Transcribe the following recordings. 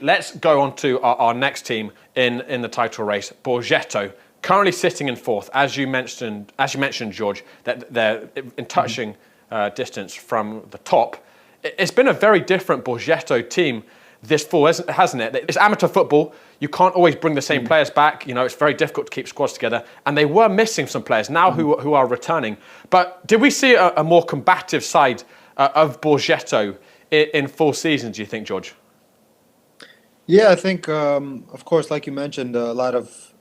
Let's go on to our next team in the title race, Borgetto, currently sitting in fourth. As you mentioned, George, that they're in touching distance from the top. It's been a very different Borgetto team this fall, hasn't it? It's amateur football. You can't always bring the same players back. You know, it's very difficult to keep squads together. And they were missing some players now who are returning. But did we see a more combative side of Borgetto in full season, do you think, George? Yeah, I think, of course, like you mentioned, a lot of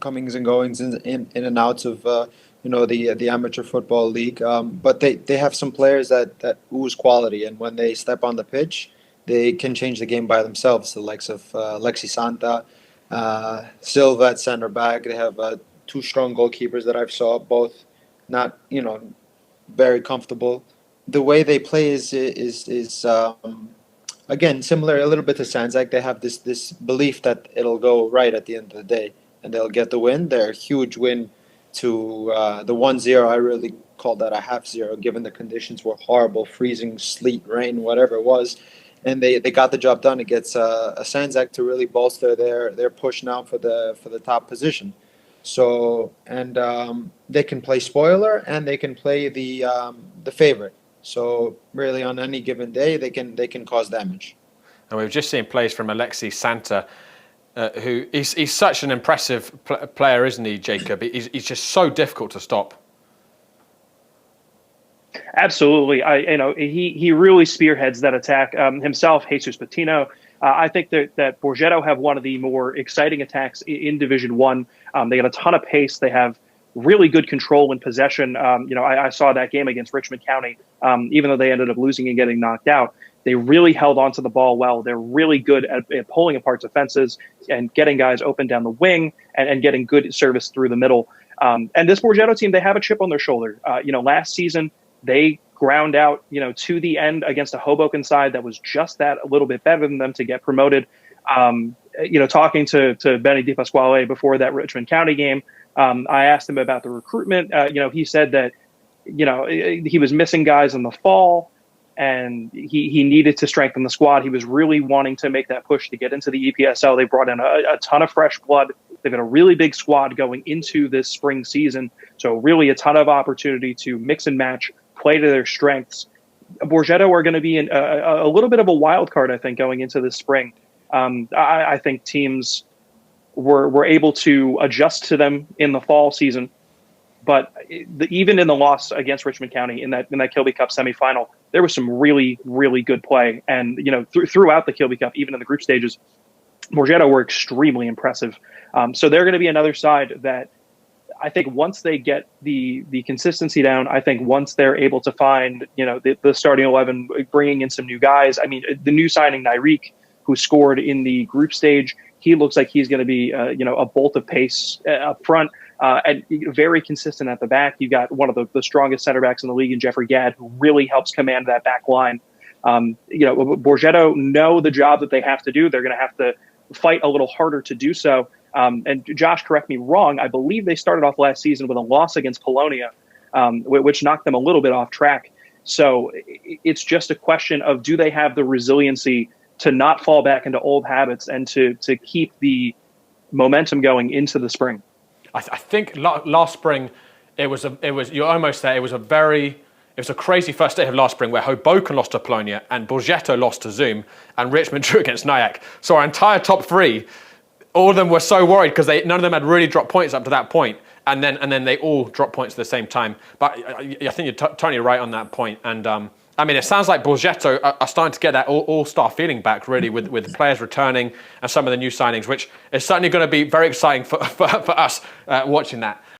comings and goings in and outs of the amateur football league. But they have some players that ooze quality, and when they step on the pitch, they can change the game by themselves. The likes of Lexi Santa, Silva at center back. They have two strong goalkeepers that I've saw, both not very comfortable. The way they play is again, similar a little bit to Sanzak. They have this belief that it'll go right at the end of the day, and they'll get the win. They're a huge win to the 1-0. I really called that a 0.5, given the conditions were horrible, freezing, sleet, rain, whatever it was. And they got the job done. It gets a Sanzak to really bolster their push now for the top position. So they can play spoiler and they can play the favorite. So really, on any given day, they can cause damage. And we've just seen plays from Alexi Santa, who he's such an impressive player, isn't he, Jacob? He's just so difficult to stop. Absolutely, he really spearheads that attack himself. Jesus Patino. I think that Borgetto have one of the more exciting attacks in Division One. They got a ton of pace. They have really good control and possession. I saw that game against Richmond County. Even though they ended up losing and getting knocked out, they really held onto the ball well. They're really good at pulling apart defenses and getting guys open down the wing and getting good service through the middle. And this Borgetto team, they have a chip on their shoulder. Last season they ground out, to the end against a Hoboken side that was just that a little bit better than them to get promoted. Talking to Benny Di Pasquale before that Richmond County game, I asked him about the recruitment. He said that, he was missing guys in the fall and he needed to strengthen the squad. He was really wanting to make that push to get into the EPSL. They brought in a ton of fresh blood. They've got a really big squad going into this spring season. So really a ton of opportunity to mix and match, play to their strengths. Borgetto are going to be a little bit of a wild card, I think, going into this spring. I think teams were able to adjust to them in the fall season, but even in the loss against Richmond County in that Kilby Cup semifinal, there was some really, really good play. And throughout the Kilby Cup, even in the group stages, Borgetto were extremely impressive. So they're going to be another side that I think once they get the consistency down, I think once they're able to find the starting 11, bringing in some new guys. I mean, the new signing Nyrik, who scored in the group stage, he looks like he's going to be a bolt of pace up front and very consistent at the back. You got one of the strongest center backs in the league in Jeffrey Gadd, who really helps command that back line. Borgetto know the job that they have to do. They're going to have to fight a little harder to do so. And Josh, correct me wrong, I believe they started off last season with a loss against Polonia, which knocked them a little bit off track. So it's just a question of, do they have the resiliency to not fall back into old habits and to keep the momentum going into the spring? I think last spring you're almost there. It was a crazy first day of last spring where Hoboken lost to Polonia and Borgetto lost to Zoom and Richmond drew against Nyack. So our entire top three, all of them were so worried because none of them had really dropped points up to that point, and then they all dropped points at the same time. But I think you're totally right on that point. And it sounds like Borgetto are starting to get that all-star feeling back, really, with players returning and some of the new signings, which is certainly going to be very exciting for us watching that.